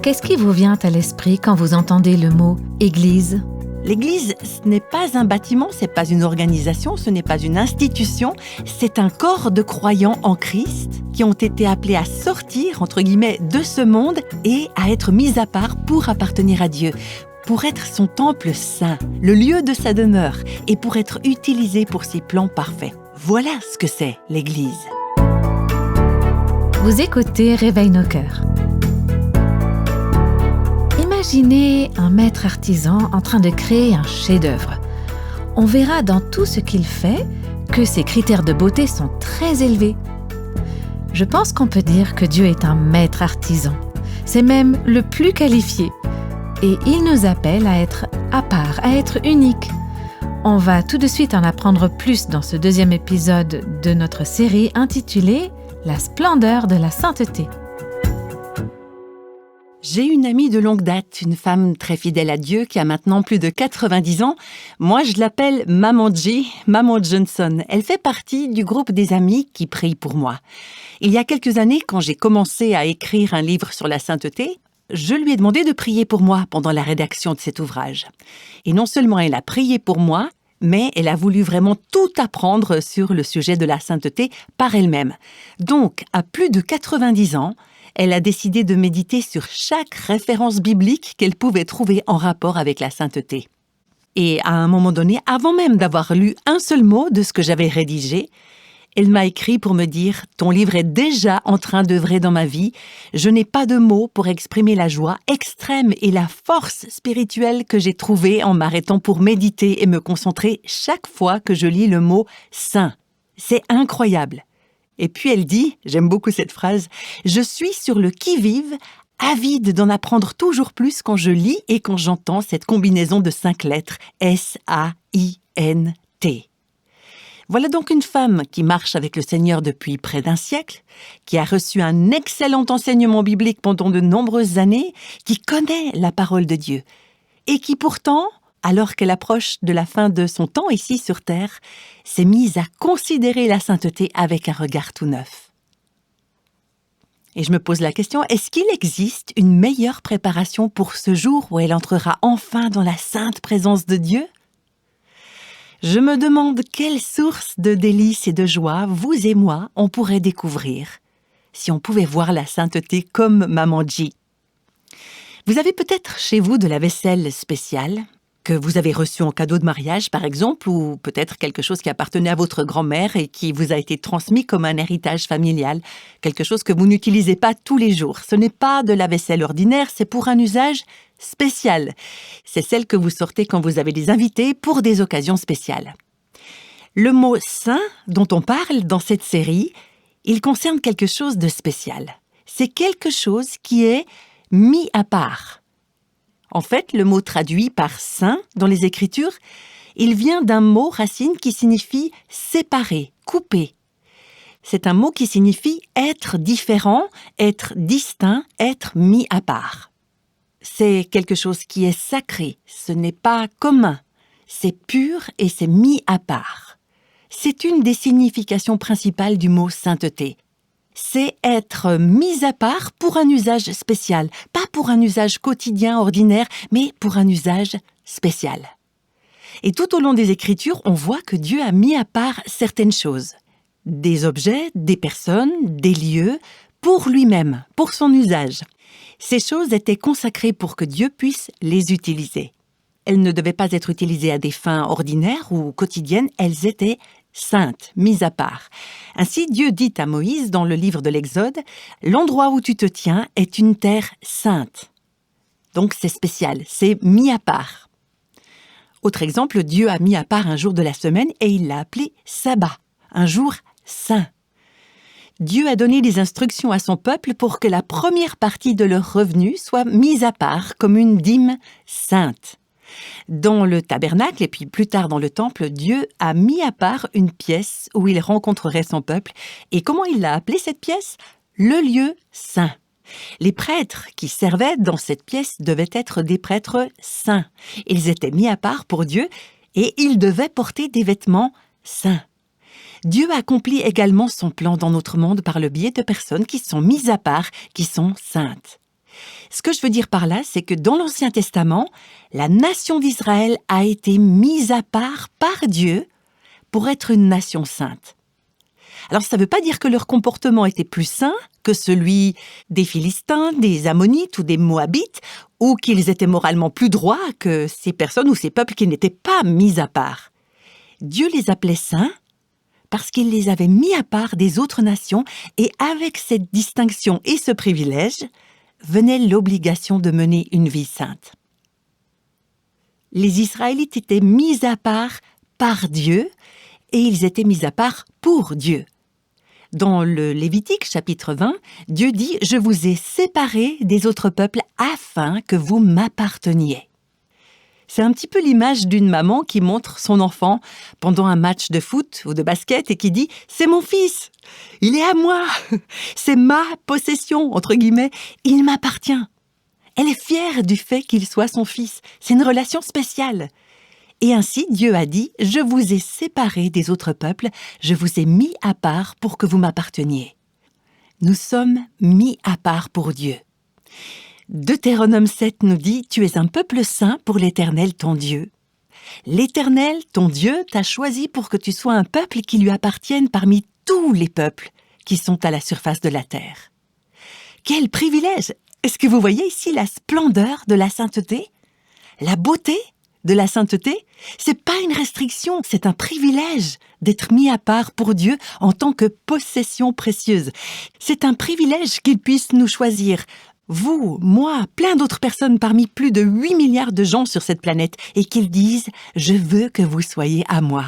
Qu'est-ce qui vous vient à l'esprit quand vous entendez le mot « Église » ? L'Église, ce n'est pas un bâtiment, ce n'est pas une organisation, ce n'est pas une institution, c'est un corps de croyants en Christ qui ont été appelés à sortir, entre guillemets, de ce monde et à être mis à part pour appartenir à Dieu, pour être son temple saint, le lieu de sa demeure et pour être utilisé pour ses plans parfaits. Voilà ce que c'est l'Église. Vous écoutez Réveille nos cœurs. Imaginez un maître artisan en train de créer un chef-d'œuvre. On verra dans tout ce qu'il fait que ses critères de beauté sont très élevés. Je pense qu'on peut dire que Dieu est un maître artisan. C'est même le plus qualifié. Et il nous appelle à être à part, à être unique. On va tout de suite en apprendre plus dans ce deuxième épisode de notre série intitulée « La splendeur de la sainteté ». J'ai une amie de longue date, une femme très fidèle à Dieu qui a maintenant plus de 90 ans. Moi, je l'appelle Maman G, Maman Johnson. Elle fait partie du groupe des amis qui prient pour moi. Il y a quelques années, quand j'ai commencé à écrire un livre sur la sainteté, je lui ai demandé de prier pour moi pendant la rédaction de cet ouvrage. Et non seulement elle a prié pour moi, mais elle a voulu vraiment tout apprendre sur le sujet de la sainteté par elle-même. Donc, à plus de 90 ans, elle a décidé de méditer sur chaque référence biblique qu'elle pouvait trouver en rapport avec la sainteté. Et à un moment donné, avant même d'avoir lu un seul mot de ce que j'avais rédigé, elle m'a écrit pour me dire « Ton livre est déjà en train d'œuvrer dans ma vie. Je n'ai pas de mots pour exprimer la joie extrême et la force spirituelle que j'ai trouvée en m'arrêtant pour méditer et me concentrer chaque fois que je lis le mot « saint ». C'est incroyable !» Et puis elle dit, j'aime beaucoup cette phrase, « Je suis sur le qui-vive, avide d'en apprendre toujours plus quand je lis et quand j'entends cette combinaison de 5 lettres, S-A-I-N-T. » Voilà donc une femme qui marche avec le Seigneur depuis près d'un siècle, qui a reçu un excellent enseignement biblique pendant de nombreuses années, qui connaît la parole de Dieu et qui pourtant, alors qu'elle approche de la fin de son temps ici sur Terre, s'est mise à considérer la sainteté avec un regard tout neuf. Et je me pose la question, est-ce qu'il existe une meilleure préparation pour ce jour où elle entrera enfin dans la sainte présence de Dieu ? Je me demande quelle source de délices et de joie, vous et moi, on pourrait découvrir si on pouvait voir la sainteté comme Maman G. Vous avez peut-être chez vous de la vaisselle spéciale que vous avez reçue en cadeau de mariage, par exemple, ou peut-être quelque chose qui appartenait à votre grand-mère et qui vous a été transmis comme un héritage familial, quelque chose que vous n'utilisez pas tous les jours. Ce n'est pas de la vaisselle ordinaire, c'est pour un usage spécial. C'est celle que vous sortez quand vous avez des invités pour des occasions spéciales. Le mot « saint » dont on parle dans cette série, il concerne quelque chose de spécial. C'est quelque chose qui est mis à part. En fait, le mot traduit par « saint » dans les Écritures, il vient d'un mot racine qui signifie « séparer »,« couper ». C'est un mot qui signifie « être différent »,« être distinct »,« être mis à part ». C'est quelque chose qui est sacré, ce n'est pas commun, c'est pur et c'est mis à part. C'est une des significations principales du mot « sainteté ». C'est être mis à part pour un usage spécial, pas pour un usage quotidien, ordinaire, mais pour un usage spécial. Et tout au long des Écritures, on voit que Dieu a mis à part certaines choses. Des objets, des personnes, des lieux, pour lui-même, pour son usage. Ces choses étaient consacrées pour que Dieu puisse les utiliser. Elles ne devaient pas être utilisées à des fins ordinaires ou quotidiennes, elles étaient saintes, mises à part. Ainsi, Dieu dit à Moïse dans le livre de l'Exode, « L'endroit où tu te tiens est une terre sainte. » Donc c'est spécial, c'est mis à part. Autre exemple, Dieu a mis à part un jour de la semaine et il l'a appelé sabbat, un jour saint. Dieu a donné des instructions à son peuple pour que la première partie de leur revenu soit mise à part comme une dîme sainte. Dans le tabernacle et puis plus tard dans le temple, Dieu a mis à part une pièce où il rencontrerait son peuple. Et comment il l'a appelée cette pièce ? Le lieu saint. Les prêtres qui servaient dans cette pièce devaient être des prêtres saints. Ils étaient mis à part pour Dieu et ils devaient porter des vêtements saints. Dieu accomplit également son plan dans notre monde par le biais de personnes qui sont mises à part, qui sont saintes. Ce que je veux dire par là, c'est que dans l'Ancien Testament, la nation d'Israël a été mise à part par Dieu pour être une nation sainte. Alors ça ne veut pas dire que leur comportement était plus sain que celui des Philistins, des Ammonites ou des Moabites, ou qu'ils étaient moralement plus droits que ces personnes ou ces peuples qui n'étaient pas mis à part. Dieu les appelait saints parce qu'il les avait mis à part des autres nations, et avec cette distinction et ce privilège, venait l'obligation de mener une vie sainte. Les Israélites étaient mis à part par Dieu, et ils étaient mis à part pour Dieu. Dans le Lévitique, chapitre 20, Dieu dit « Je vous ai séparés des autres peuples afin que vous m'apparteniez ». C'est un petit peu l'image d'une maman qui montre son enfant pendant un match de foot ou de basket et qui dit « C'est mon fils, il est à moi, c'est ma possession, entre guillemets, il m'appartient ». Elle est fière du fait qu'il soit son fils, c'est une relation spéciale. Et ainsi, Dieu a dit « Je vous ai séparés des autres peuples, je vous ai mis à part pour que vous m'apparteniez ». Nous sommes mis à part pour Dieu. Deutéronome 7 nous dit « Tu es un peuple saint pour l'Éternel ton Dieu ». L'Éternel, ton Dieu, t'a choisi pour que tu sois un peuple qui lui appartienne parmi tous les peuples qui sont à la surface de la terre. Quel privilège! Est-ce que vous voyez ici la splendeur de la sainteté? La beauté de la sainteté? C'est pas une restriction, c'est un privilège d'être mis à part pour Dieu en tant que possession précieuse. C'est un privilège qu'il puisse nous choisir. Vous, moi, plein d'autres personnes parmi plus de 8 milliards de gens sur cette planète, et qu'ils disent « Je veux que vous soyez à moi ».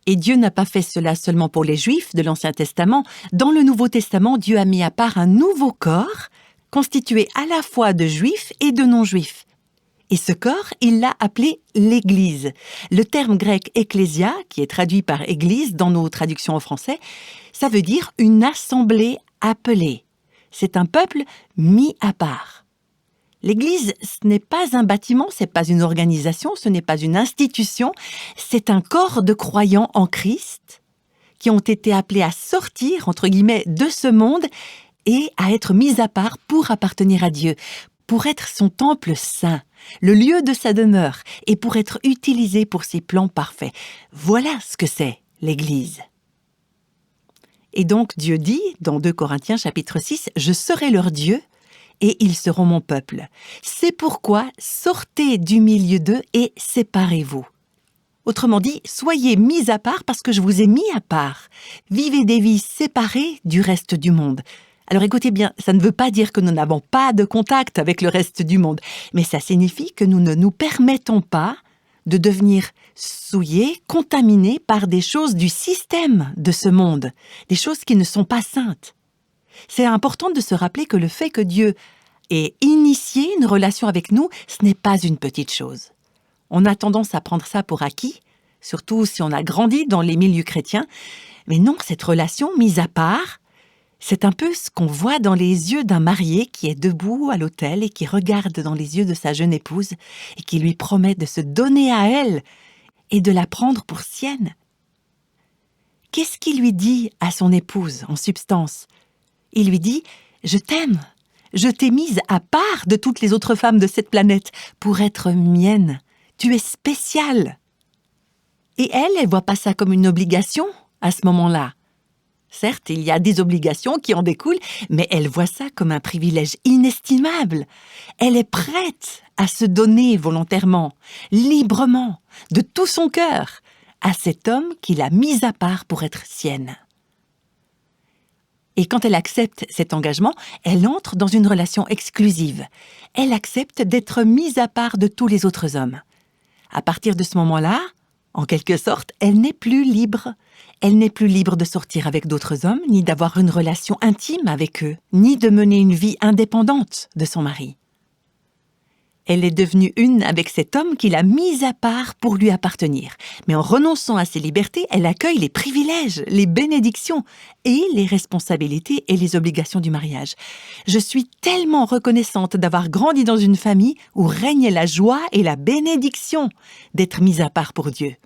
Et Dieu n'a pas fait cela seulement pour les Juifs de l'Ancien Testament. Dans le Nouveau Testament, Dieu a mis à part un nouveau corps, constitué à la fois de Juifs et de non-Juifs. Et ce corps, il l'a appelé l'Église. Le terme grec « ecclésia », qui est traduit par « Église » dans nos traductions en français, ça veut dire une assemblée appelée. C'est un peuple mis à part. L'Église, ce n'est pas un bâtiment, ce n'est pas une organisation, ce n'est pas une institution, c'est un corps de croyants en Christ qui ont été appelés à sortir, entre guillemets, de ce monde et à être mis à part pour appartenir à Dieu, pour être son temple saint, le lieu de sa demeure, et pour être utilisé pour ses plans parfaits. Voilà ce que c'est l'Église. Et donc Dieu dit, dans 2 Corinthiens chapitre 6, « Je serai leur Dieu, et ils seront mon peuple. C'est pourquoi sortez du milieu d'eux et séparez-vous. » Autrement dit, soyez mis à part parce que je vous ai mis à part. Vivez des vies séparées du reste du monde. Alors écoutez bien, ça ne veut pas dire que nous n'avons pas de contact avec le reste du monde, mais ça signifie que nous ne nous permettons pas de devenir souillés, contaminés par des choses du système de ce monde, des choses qui ne sont pas saintes. C'est important de se rappeler que le fait que Dieu ait initié une relation avec nous, ce n'est pas une petite chose. On a tendance à prendre ça pour acquis, surtout si on a grandi dans les milieux chrétiens, mais non, cette relation mise à part, c'est un peu ce qu'on voit dans les yeux d'un marié qui est debout à l'autel et qui regarde dans les yeux de sa jeune épouse et qui lui promet de se donner à elle et de la prendre pour sienne. Qu'est-ce qu'il lui dit à son épouse, en substance? Il lui dit « Je t'aime, je t'ai mise à part de toutes les autres femmes de cette planète pour être mienne. Tu es spéciale. » Et elle voit pas ça comme une obligation à ce moment-là. Certes, il y a des obligations qui en découlent, mais elle voit ça comme un privilège inestimable. Elle est prête à se donner volontairement, librement, de tout son cœur, à cet homme qui l'a mise à part pour être sienne. Et quand elle accepte cet engagement, elle entre dans une relation exclusive. Elle accepte d'être mise à part de tous les autres hommes. À partir de ce moment-là, en quelque sorte, elle n'est plus libre. Elle n'est plus libre de sortir avec d'autres hommes, ni d'avoir une relation intime avec eux, ni de mener une vie indépendante de son mari. Elle est devenue une avec cet homme qui l'a mise à part pour lui appartenir. Mais en renonçant à ses libertés, elle accueille les privilèges, les bénédictions et les responsabilités et les obligations du mariage. Je suis tellement reconnaissante d'avoir grandi dans une famille où régnait la joie et la bénédiction d'être mise à part pour Dieu.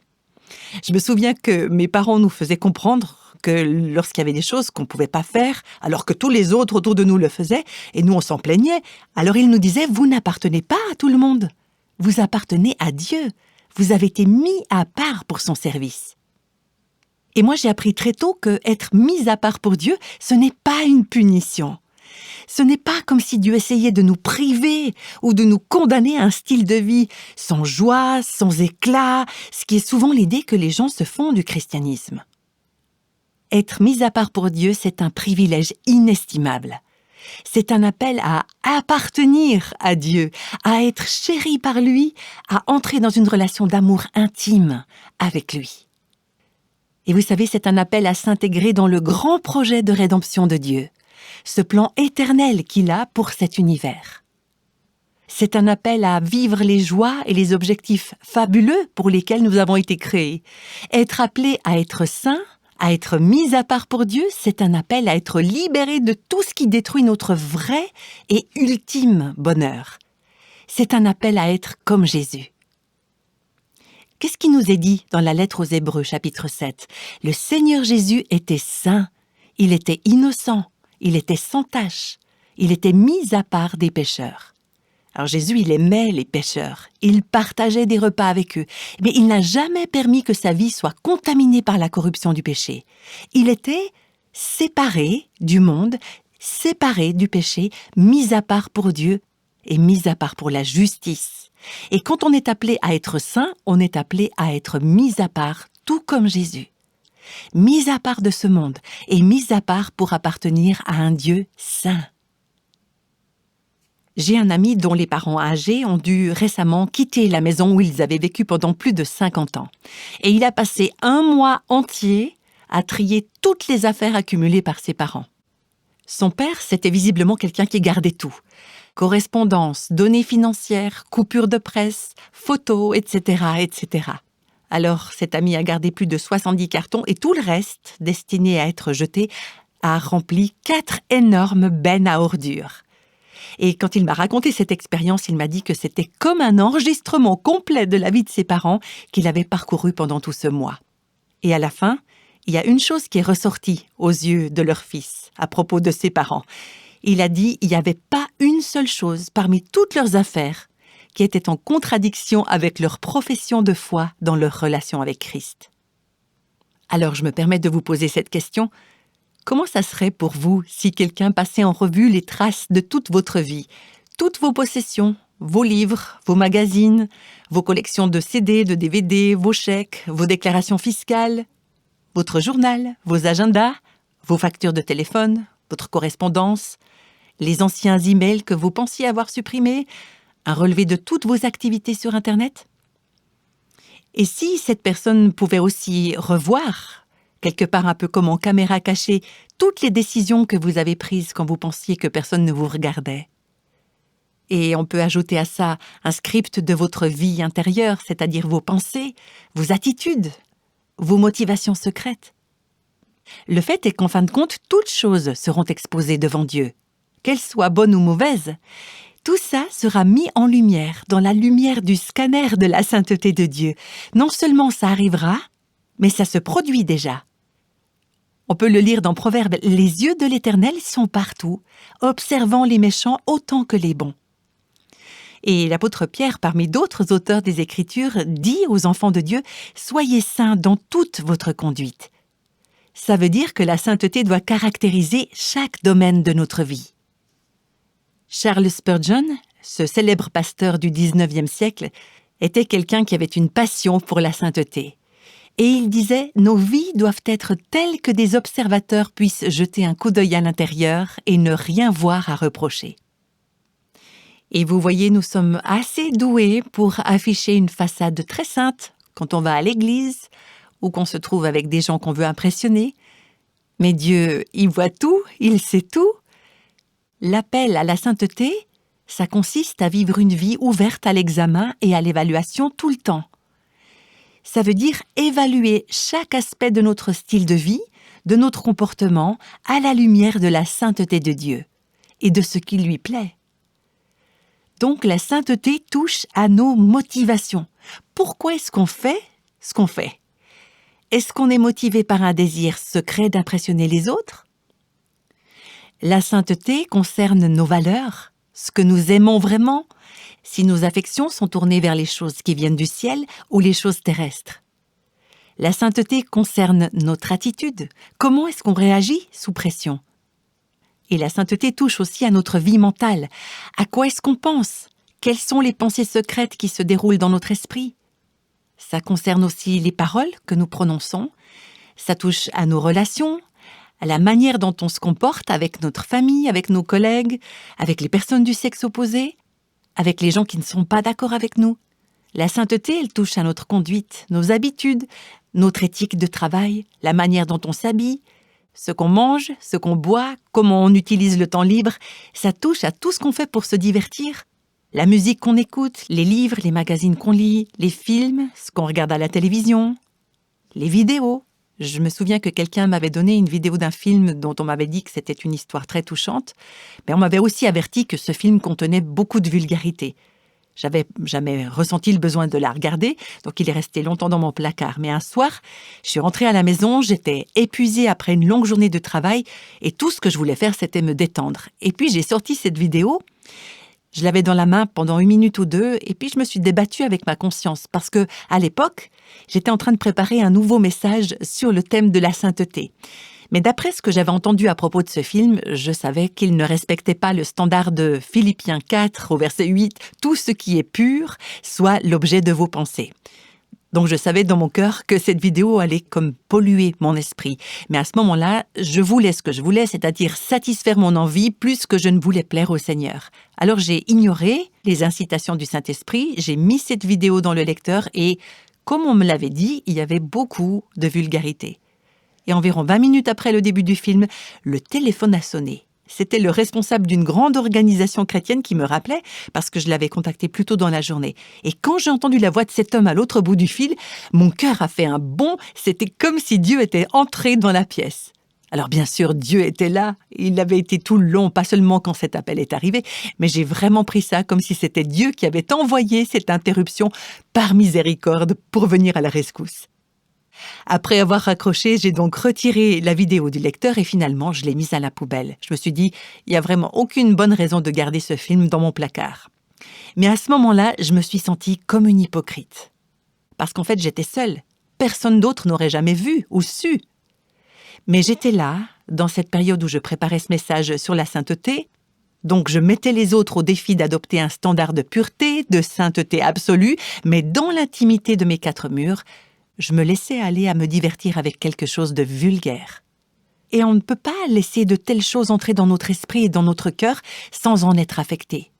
Je me souviens que mes parents nous faisaient comprendre que lorsqu'il y avait des choses qu'on ne pouvait pas faire, alors que tous les autres autour de nous le faisaient, et nous on s'en plaignait, alors il nous disait « Vous n'appartenez pas à tout le monde, vous appartenez à Dieu, vous avez été mis à part pour son service. » Et moi j'ai appris très tôt que être mis à part pour Dieu, ce n'est pas une punition. Ce n'est pas comme si Dieu essayait de nous priver ou de nous condamner à un style de vie sans joie, sans éclat, ce qui est souvent l'idée que les gens se font du christianisme. Être mis à part pour Dieu, c'est un privilège inestimable. C'est un appel à appartenir à Dieu, à être chéri par lui, à entrer dans une relation d'amour intime avec lui. Et vous savez, c'est un appel à s'intégrer dans le grand projet de rédemption de Dieu, ce plan éternel qu'il a pour cet univers. C'est un appel à vivre les joies et les objectifs fabuleux pour lesquels nous avons été créés. Être appelé à être saint, à être mis à part pour Dieu, c'est un appel à être libéré de tout ce qui détruit notre vrai et ultime bonheur. C'est un appel à être comme Jésus. Qu'est-ce qui nous est dit dans la lettre aux Hébreux, chapitre 7 ? Le Seigneur Jésus était saint, il était innocent, il était sans tache, il était mis à part des pécheurs. Alors Jésus, il aimait les pécheurs, il partageait des repas avec eux, mais il n'a jamais permis que sa vie soit contaminée par la corruption du péché. Il était séparé du monde, séparé du péché, mis à part pour Dieu et mis à part pour la justice. Et quand on est appelé à être saint, on est appelé à être mis à part, tout comme Jésus. Mis à part de ce monde et mis à part pour appartenir à un Dieu saint. J'ai un ami dont les parents âgés ont dû récemment quitter la maison où ils avaient vécu pendant plus de 50 ans. Et il a passé un mois entier à trier toutes les affaires accumulées par ses parents. Son père, c'était visiblement quelqu'un qui gardait tout. Correspondance, données financières, coupures de presse, photos, etc., etc. Alors, cet ami a gardé plus de 70 cartons et tout le reste, destiné à être jeté, a rempli 4 énormes bennes à ordures. Et quand il m'a raconté cette expérience, il m'a dit que c'était comme un enregistrement complet de la vie de ses parents qu'il avait parcouru pendant tout ce mois. Et à la fin, il y a une chose qui est ressortie aux yeux de leur fils à propos de ses parents. Il a dit qu'il n'y avait pas une seule chose parmi toutes leurs affaires qui était en contradiction avec leur profession de foi dans leur relation avec Christ. Alors je me permets de vous poser cette question. Comment ça serait pour vous si quelqu'un passait en revue les traces de toute votre vie, toutes vos possessions, vos livres, vos magazines, vos collections de CD, de DVD, vos chèques, vos déclarations fiscales, votre journal, vos agendas, vos factures de téléphone, votre correspondance, les anciens emails que vous pensiez avoir supprimés, un relevé de toutes vos activités sur Internet ? Et si cette personne pouvait aussi revoir, quelque part un peu comme en caméra cachée, toutes les décisions que vous avez prises quand vous pensiez que personne ne vous regardait ? Et on peut ajouter à ça un script de votre vie intérieure, c'est-à-dire vos pensées, vos attitudes, vos motivations secrètes. Le fait est qu'en fin de compte, toutes choses seront exposées devant Dieu. Qu'elles soient bonnes ou mauvaises, tout ça sera mis en lumière, dans la lumière du scanner de la sainteté de Dieu. Non seulement ça arrivera, mais ça se produit déjà. On peut le lire dans Proverbes, « Les yeux de l'Éternel sont partout, observant les méchants autant que les bons. » Et l'apôtre Pierre, parmi d'autres auteurs des Écritures, dit aux enfants de Dieu « Soyez saints dans toute votre conduite. » Ça veut dire que la sainteté doit caractériser chaque domaine de notre vie. Charles Spurgeon, ce célèbre pasteur du XIXe siècle, était quelqu'un qui avait une passion pour la sainteté. Et il disait « Nos vies doivent être telles que des observateurs puissent jeter un coup d'œil à l'intérieur et ne rien voir à reprocher. » Et vous voyez, nous sommes assez doués pour afficher une façade très sainte quand on va à l'église ou qu'on se trouve avec des gens qu'on veut impressionner. Mais Dieu, il voit tout, il sait tout. L'appel à la sainteté, ça consiste à vivre une vie ouverte à l'examen et à l'évaluation tout le temps. Ça veut dire évaluer chaque aspect de notre style de vie, de notre comportement, à la lumière de la sainteté de Dieu et de ce qui lui plaît. Donc la sainteté touche à nos motivations. Pourquoi est-ce qu'on fait ce qu'on fait ? Est-ce qu'on est motivé par un désir secret d'impressionner les autres? La sainteté concerne nos valeurs, ce que nous aimons vraiment, si nos affections sont tournées vers les choses qui viennent du ciel ou les choses terrestres. La sainteté concerne notre attitude. Comment est-ce qu'on réagit sous pression? Et la sainteté touche aussi à notre vie mentale. À quoi est-ce qu'on pense? Quelles sont les pensées secrètes qui se déroulent dans notre esprit? Ça concerne aussi les paroles que nous prononçons. Ça touche à nos relations, à la manière dont on se comporte avec notre famille, avec nos collègues, avec les personnes du sexe opposé, avec les gens qui ne sont pas d'accord avec nous. La sainteté, elle touche à notre conduite, nos habitudes, notre éthique de travail, la manière dont on s'habille, ce qu'on mange, ce qu'on boit, comment on utilise le temps libre. Ça touche à tout ce qu'on fait pour se divertir. La musique qu'on écoute, les livres, les magazines qu'on lit, les films, ce qu'on regarde à la télévision, les vidéos. Je me souviens que quelqu'un m'avait donné une vidéo d'un film dont on m'avait dit que c'était une histoire très touchante, mais on m'avait aussi averti que ce film contenait beaucoup de vulgarité. J'avais jamais ressenti le besoin de la regarder, donc il est resté longtemps dans mon placard. Mais un soir, je suis rentrée à la maison, j'étais épuisée après une longue journée de travail, et tout ce que je voulais faire, c'était me détendre. Et puis j'ai sorti cette vidéo, je l'avais dans la main pendant 1 minute ou 2, et puis je me suis débattue avec ma conscience, parce que à l'époque, j'étais en train de préparer un nouveau message sur le thème de la sainteté. Mais d'après ce que j'avais entendu à propos de ce film, je savais qu'il ne respectait pas le standard de Philippiens 4 au verset 8, « Tout ce qui est pur soit l'objet de vos pensées ». Donc je savais dans mon cœur que cette vidéo allait comme polluer mon esprit. Mais à ce moment-là, je voulais ce que je voulais, c'est-à-dire satisfaire mon envie plus que je ne voulais plaire au Seigneur. Alors j'ai ignoré les incitations du Saint-Esprit, j'ai mis cette vidéo dans le lecteur et, comme on me l'avait dit, il y avait beaucoup de vulgarité. Et environ 20 minutes après le début du film, le téléphone a sonné. C'était le responsable d'une grande organisation chrétienne qui me rappelait, parce que je l'avais contacté plus tôt dans la journée. Et quand j'ai entendu la voix de cet homme à l'autre bout du fil, mon cœur a fait un bond, c'était comme si Dieu était entré dans la pièce. Alors bien sûr, Dieu était là, il avait été tout le long, pas seulement quand cet appel est arrivé, mais j'ai vraiment pris ça comme si c'était Dieu qui avait envoyé cette interruption par miséricorde pour venir à la rescousse. Après avoir raccroché, j'ai donc retiré la vidéo du lecteur et finalement, je l'ai mise à la poubelle. Je me suis dit, il n'y a vraiment aucune bonne raison de garder ce film dans mon placard. Mais à ce moment-là, je me suis sentie comme une hypocrite. Parce qu'en fait, j'étais seule. Personne d'autre n'aurait jamais vu ou su. Mais j'étais là, dans cette période où je préparais ce message sur la sainteté, donc je mettais les autres au défi d'adopter un standard de pureté, de sainteté absolue, mais dans l'intimité de mes 4 murs, je me laissais aller à me divertir avec quelque chose de vulgaire. Et on ne peut pas laisser de telles choses entrer dans notre esprit et dans notre cœur sans en être affecté.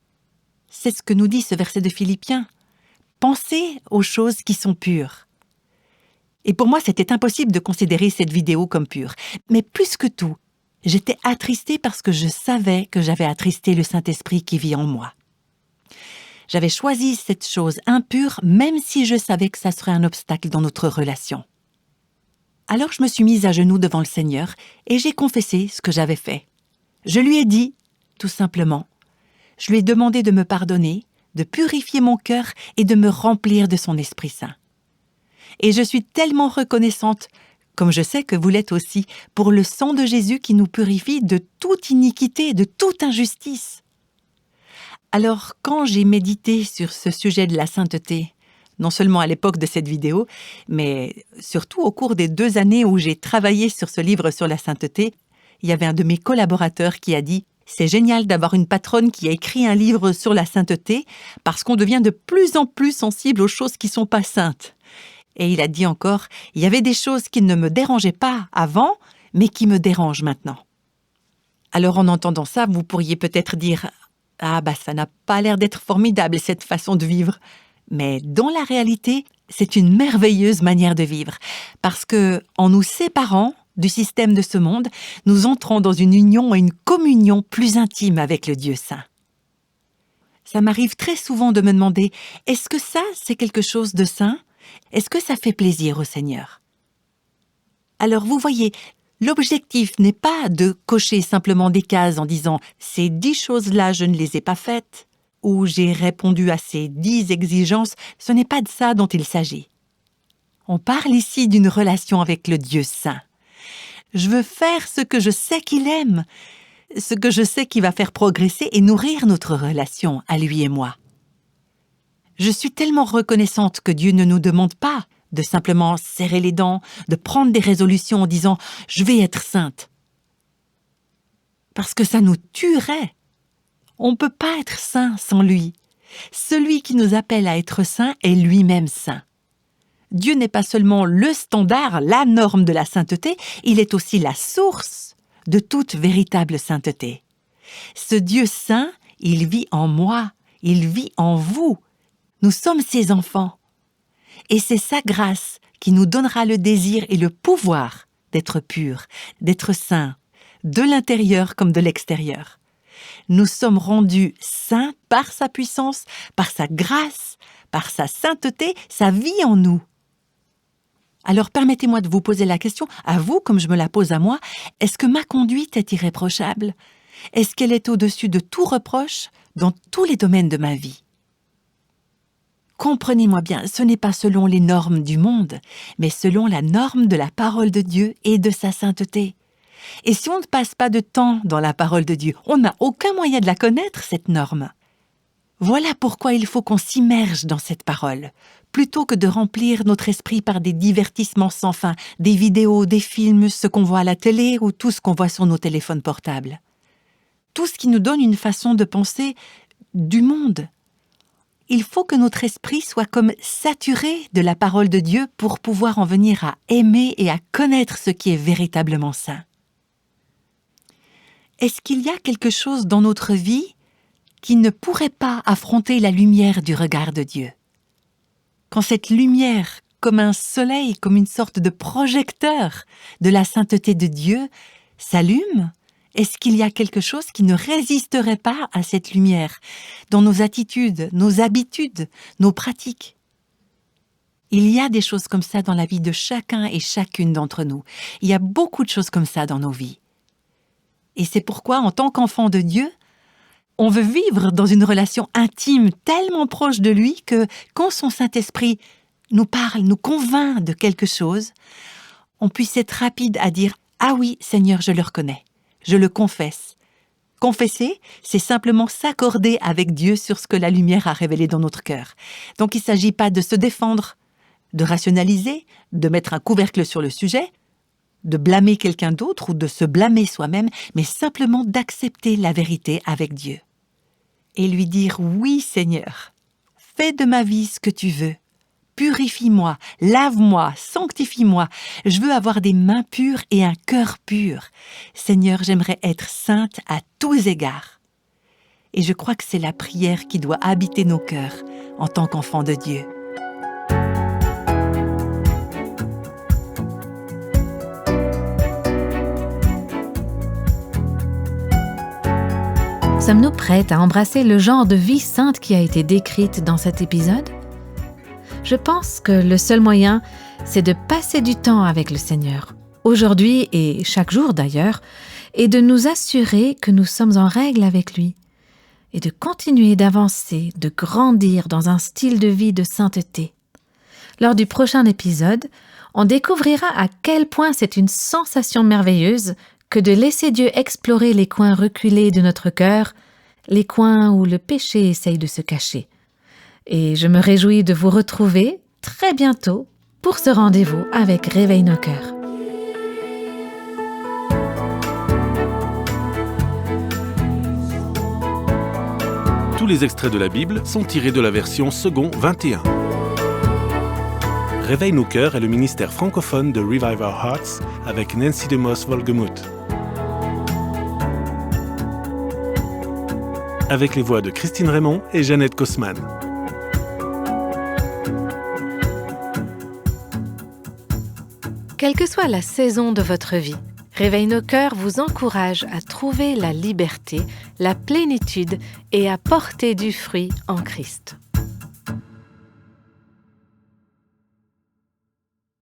C'est ce que nous dit ce verset de Philippiens. Pensez aux choses qui sont pures. Et pour moi, c'était impossible de considérer cette vidéo comme pure. Mais plus que tout, j'étais attristée parce que je savais que j'avais attristé le Saint-Esprit qui vit en moi. J'avais choisi cette chose impure, même si je savais que ça serait un obstacle dans notre relation. Alors je me suis mise à genoux devant le Seigneur et j'ai confessé ce que j'avais fait. Je lui ai dit, tout simplement, je lui ai demandé de me pardonner, de purifier mon cœur et de me remplir de son Esprit Saint. Et je suis tellement reconnaissante, comme je sais que vous l'êtes aussi, pour le sang de Jésus qui nous purifie de toute iniquité, de toute injustice. Alors, quand j'ai médité sur ce sujet de la sainteté, non seulement à l'époque de cette vidéo, mais surtout au cours des 2 années où j'ai travaillé sur ce livre sur la sainteté, il y avait un de mes collaborateurs qui a dit « C'est génial d'avoir une patronne qui a écrit un livre sur la sainteté parce qu'on devient de plus en plus sensible aux choses qui ne sont pas saintes. » Et il a dit encore « Il y avait des choses qui ne me dérangeaient pas avant, mais qui me dérangent maintenant. » Alors en entendant ça, vous pourriez peut-être dire « Ah ça n'a pas l'air d'être formidable cette façon de vivre. » Mais dans la réalité, c'est une merveilleuse manière de vivre. Parce que, en nous séparant du système de ce monde, nous entrons dans une union et une communion plus intime avec le Dieu saint. Ça m'arrive très souvent de me demander, est-ce que ça, c'est quelque chose de saint? Est-ce que ça fait plaisir au Seigneur? Alors vous voyez, l'objectif n'est pas de cocher simplement des cases en disant « ces 10 choses-là, je ne les ai pas faites » ou « j'ai répondu à ces 10 exigences », ce n'est pas de ça dont il s'agit. On parle ici d'une relation avec le Dieu saint. Je veux faire ce que je sais qu'il aime, ce que je sais qui va faire progresser et nourrir notre relation à lui et moi. Je suis tellement reconnaissante que Dieu ne nous demande pas de simplement serrer les dents, de prendre des résolutions en disant « je vais être sainte ». Parce que ça nous tuerait. On ne peut pas être saint sans lui. Celui qui nous appelle à être saint est lui-même saint. Dieu n'est pas seulement le standard, la norme de la sainteté, il est aussi la source de toute véritable sainteté. Ce Dieu saint, il vit en moi, il vit en vous. Nous sommes ses enfants. Et c'est sa grâce qui nous donnera le désir et le pouvoir d'être purs, d'être saints, de l'intérieur comme de l'extérieur. Nous sommes rendus saints par sa puissance, par sa grâce, par sa sainteté, sa vie en nous. Alors permettez-moi de vous poser la question, à vous comme je me la pose à moi, est-ce que ma conduite est irréprochable? Est-ce qu'elle est au-dessus de tout reproche dans tous les domaines de ma vie? Comprenez-moi bien, ce n'est pas selon les normes du monde, mais selon la norme de la parole de Dieu et de sa sainteté. Et si on ne passe pas de temps dans la parole de Dieu, on n'a aucun moyen de la connaître, cette norme. Voilà pourquoi il faut qu'on s'immerge dans cette parole, plutôt que de remplir notre esprit par des divertissements sans fin, des vidéos, des films, ce qu'on voit à la télé ou tout ce qu'on voit sur nos téléphones portables. Tout ce qui nous donne une façon de penser du monde. Il faut que notre esprit soit comme saturé de la parole de Dieu pour pouvoir en venir à aimer et à connaître ce qui est véritablement saint. Est-ce qu'il y a quelque chose dans notre vie qui ne pourrait pas affronter la lumière du regard de Dieu? Quand cette lumière, comme un soleil, comme une sorte de projecteur de la sainteté de Dieu, s'allume, est-ce qu'il y a quelque chose qui ne résisterait pas à cette lumière dans nos attitudes, nos habitudes, nos pratiques? Il y a des choses comme ça dans la vie de chacun et chacune d'entre nous. Il y a beaucoup de choses comme ça dans nos vies. Et c'est pourquoi, en tant qu'enfant de Dieu, on veut vivre dans une relation intime tellement proche de lui que quand son Saint-Esprit nous parle, nous convainc de quelque chose, on puisse être rapide à dire « Ah oui, Seigneur, je le reconnais, je le confesse ». Confesser, c'est simplement s'accorder avec Dieu sur ce que la lumière a révélé dans notre cœur. Donc il ne s'agit pas de se défendre, de rationaliser, de mettre un couvercle sur le sujet, de blâmer quelqu'un d'autre ou de se blâmer soi-même, mais simplement d'accepter la vérité avec Dieu. Et lui dire « Oui, Seigneur, fais de ma vie ce que tu veux. Purifie-moi, lave-moi, sanctifie-moi. Je veux avoir des mains pures et un cœur pur. Seigneur, j'aimerais être sainte à tous égards. » Et je crois que c'est la prière qui doit habiter nos cœurs en tant qu'enfants de Dieu. Sommes-nous prêtes à embrasser le genre de vie sainte qui a été décrite dans cet épisode? Je pense que le seul moyen, c'est de passer du temps avec le Seigneur, aujourd'hui et chaque jour d'ailleurs, et de nous assurer que nous sommes en règle avec lui, et de continuer d'avancer, de grandir dans un style de vie de sainteté. Lors du prochain épisode, on découvrira à quel point c'est une sensation merveilleuse que de laisser Dieu explorer les coins reculés de notre cœur, les coins où le péché essaye de se cacher. Et je me réjouis de vous retrouver très bientôt pour ce rendez-vous avec Réveille nos cœurs. Tous les extraits de la Bible sont tirés de la version second 21. Réveille nos cœurs est le ministère francophone de Revive Our Hearts avec Nancy DeMoss-Wolgemuth. Avec les voix de Christine Raymond et Jeannette Kosman. Quelle que soit la saison de votre vie, Réveille nos cœurs vous encourage à trouver la liberté, la plénitude et à porter du fruit en Christ.